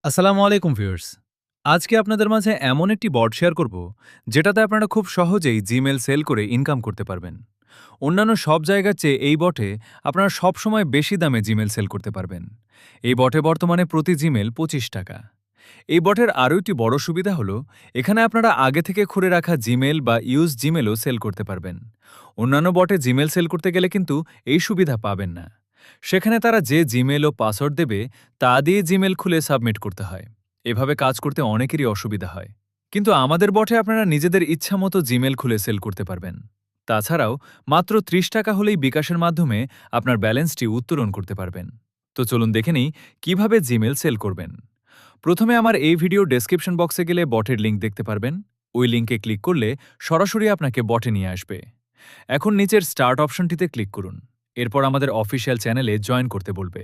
আসসালামু আলাইকুম ভিউয়ার্স। আজকে আপনাদের মাঝে এমন একটি বট শেয়ার করব যেটাতে আপনারা খুব সহজেই জিমেল সেল করে ইনকাম করতে পারবেন। অন্যান্য সব জায়গার চেয়ে এই বটে আপনারা সবসময় বেশি দামে জিমেল সেল করতে পারবেন। এই বটে বর্তমানে প্রতি জিমেল ৳২৫। এই বটের আরও একটি বড় সুবিধা হলো এখানে আপনারা আগে থেকে খুঁড়ে রাখা জিমেল বা ইউজ জিমেলও সেল করতে পারবেন। অন্যান্য বটে জিমেল সেল করতে গেলে কিন্তু এই সুবিধা পাবেন না। সেখানে তারা যে জিমেল ও পাসওয়ার্ড দেবে তা দিয়ে জিমেল খুলে সাবমিট করতে হয়। এভাবে কাজ করতে অনেকেরই অসুবিধা হয়। কিন্তু আমাদের বটে আপনারা নিজেদের ইচ্ছামতো জিমেল খুলে সেল করতে পারবেন। তাছাড়াও মাত্র ৳৩০ হলেই বিকাশের মাধ্যমে আপনার ব্যালেন্সটি উত্তোলন করতে পারবেন। তো চলুন দেখে নিই কিভাবে জিমেল সেল করবেন। প্রথমে আমার এই ভিডিও ডেসক্রিপশন বক্সে গেলে বটের লিঙ্ক দেখতে পারবেন। ওই লিঙ্কে ক্লিক করলে সরাসরি আপনাকে বটে নিয়ে আসবে। এখন নিচের স্টার্ট অপশনটিতে ক্লিক করুন। এরপর আমাদের অফিসিয়াল চ্যানেলে জয়েন করতে বলবে।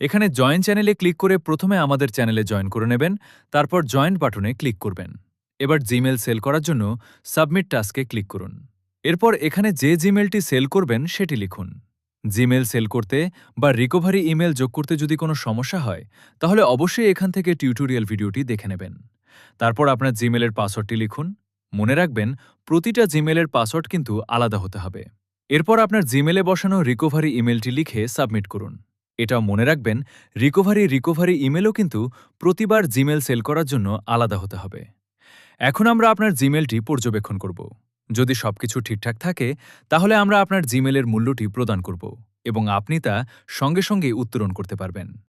এখানে জয়েন চ্যানেলে ক্লিক করে প্রথমে আমাদের চ্যানেলে জয়েন করে নেবেন, তারপর জয়েন্ট বাটনে ক্লিক করবেন। এবার জিমেল সেল করার জন্য সাবমিট টাস্কে ক্লিক করুন। এরপর এখানে যে জিমেলটি সেল করবেন সেটি লিখুন। জিমেল সেল করতে বা রিকভারি ইমেল যোগ করতে যদি কোনো সমস্যা হয় তাহলে অবশ্যই এখান থেকে টিউটোরিয়াল ভিডিওটি দেখে নেবেন। তারপর আপনার জিমেলের পাসওয়ার্ডটি লিখুন। মনে রাখবেন প্রতিটা জিমেলের পাসওয়ার্ড কিন্তু আলাদা হতে হবে। এরপর আপনার জিমেলে বসানো রিকভারি ইমেলটি লিখে সাবমিট করুন। এটাও মনে রাখবেন রিকভারি ইমেলও কিন্তু প্রতিবার জিমেল সেল করার জন্য আলাদা হতে হবে। এখন আমরা আপনার জিমেলটি পর্যবেক্ষণ করব। যদি সবকিছু ঠিকঠাক থাকে তাহলে আমরা আপনার জিমেলের মূল্যটি প্রদান করব এবং আপনি তা সঙ্গে সঙ্গে উত্তোলন করতে পারবেন।